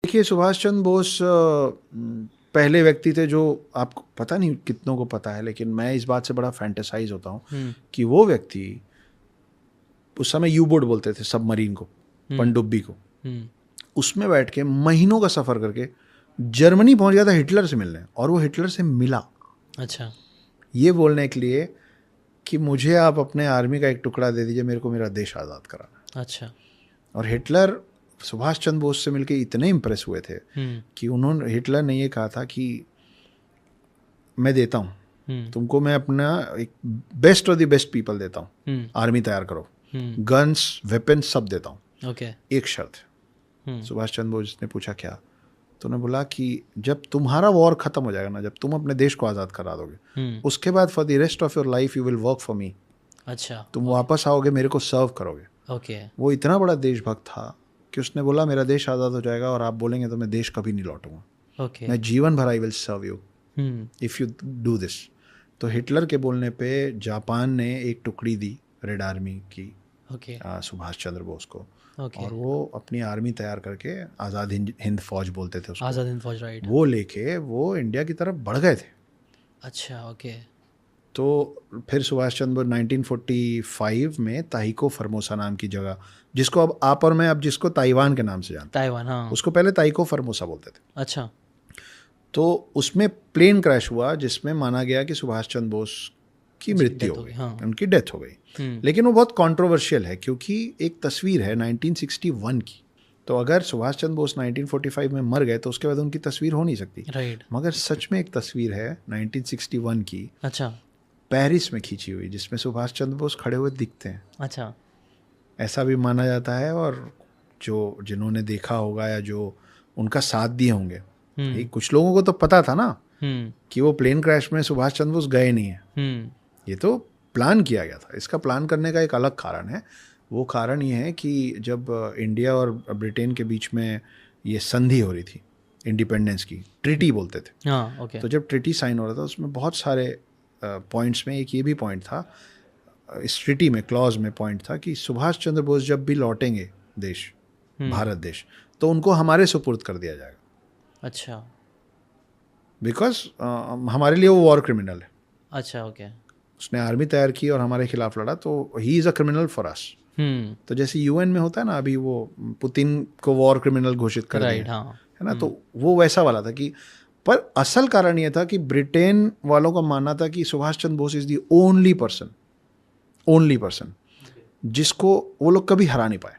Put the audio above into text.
देखिए सुभाष चंद्र बोस पहले व्यक्ति थे जो, आपको पता नहीं कितनों को पता है, लेकिन मैं इस बात से बड़ा फैंटेसाइज होता हूँ कि वो व्यक्ति, उस समय यू बोट बोलते थे सबमरीन को, पनडुब्बी को, उसमें बैठ के महीनों का सफ़र करके जर्मनी पहुंच गया था हिटलर से मिलने, और वो हिटलर से मिला। अच्छा। ये बोलने के लिए कि मुझे आप अपने आर्मी का एक टुकड़ा दे दीजिए, मेरे को मेरा देश आज़ाद कराना। अच्छा। और हिटलर सुभाष चंद्र बोस से मिलके इतने इम्प्रेस हुए थे कि उन्होंने, हिटलर ने ये कहा था कि मैं देता हूँ तुमको, मैं अपना एक best of the best people देता हूँ, आर्मी तैयार करो, गन्स वेपन्स सब देता हूँ, एक शर्त है। सुभाष चंद्र बोस ने पूछा क्या, तो उन्होंने बोला कि जब तुम्हारा वॉर खत्म हो जाएगा ना, जब तुम अपने देश को आज़ाद करा दोगे, उसके बाद for the rest of your life you will work for me. अच्छा। तुम वापस आओगे, मेरे को सर्व करोगे। ओके। वो इतना बड़ा देशभक्त था कि उसने बोला मेरा देश आज़ाद हो जाएगा और आप बोलेंगे तो मैं देश कभी नहीं लौटूंगा। ओके। मैं जीवन भर I will serve you if you do this. तो हिटलर के बोलने पे जापान ने एक टुकड़ी दी रेड आर्मी की, सुभाष चंद्र बोस को, और वो अपनी आर्मी तैयार करके आज़ाद हिंद फौज बोलते थे उसको, आज़ाद हिंद फौज, राइट, वो लेके वो इंडिया की तरफ बढ़ गए थे। अच्छा। ओके। तो फिर सुभाष चंद्र 1945 में ताइको फॉर्मोसा नाम की जगह, जिसको अब आप और मैं अब जिसको ताइवान के नाम से जानते, ताइवान, हाँ, उसको पहले ताइको फॉर्मोसा बोलते थे। अच्छा। तो उसमें प्लेन क्रैश हुआ जिसमें माना गया कि सुभाष चंद्र बोस की मृत्यु हो गई, हाँ। उनकी डेथ हो गई। लेकिन वो बहुत कंट्रोवर्शियल है क्योंकि एक तस्वीर है 1961 की, तो अगर सुभाष चंद्र बोस 1945 में मर गए तो उसके बाद उनकी तस्वीर हो नहीं सकती, राइट। मगर सच में एक तस्वीर है 1961 की, अच्छा, पेरिस में खींची हुई, जिसमें सुभाष चंद्र बोस खड़े हुए दिखते हैं। अच्छा। ऐसा भी माना जाता है, और जो जिन्होंने देखा होगा या जो उनका साथ दिए होंगे, कुछ लोगों को तो पता था ना कि वो प्लेन क्रैश में सुभाष चंद्र बोस गए नहीं है, ये तो प्लान किया गया था। इसका प्लान करने का एक अलग कारण है। वो कारण ये है कि जब इंडिया और ब्रिटेन के बीच में ये संधि हो रही थी इंडिपेंडेंस की, ट्रीटी बोलते थे, हाँ, ओके। तो जब ट्रीटी साइन हो रहा था उसमें बहुत सारे पॉइंट्स में एक ये भी पॉइंट था, इस ट्रीटी में क्लॉज में पॉइंट था कि सुभाष चंद्र बोस जब भी लौटेंगे देश, भारत देश, तो उनको हमारे सुपुर्द कर दिया जाएगा। अच्छा। बिकॉज हमारे लिए वो वॉर क्रिमिनल है। अच्छा, ओके। उसने आर्मी तैयार की और हमारे खिलाफ लड़ा, तो he is a criminal for us. तो जैसे यूएन में होता है ना, अभी वो पुतिन को वॉर क्रिमिनल घोषित कर दिया, हाँ, है ना, तो वो वैसा वाला था कि, पर असल कारण ये था कि ब्रिटेन वालों का मानना था कि Subhash Chandra Bose is the only person जिसको वो लोग कभी हरा नहीं पाए।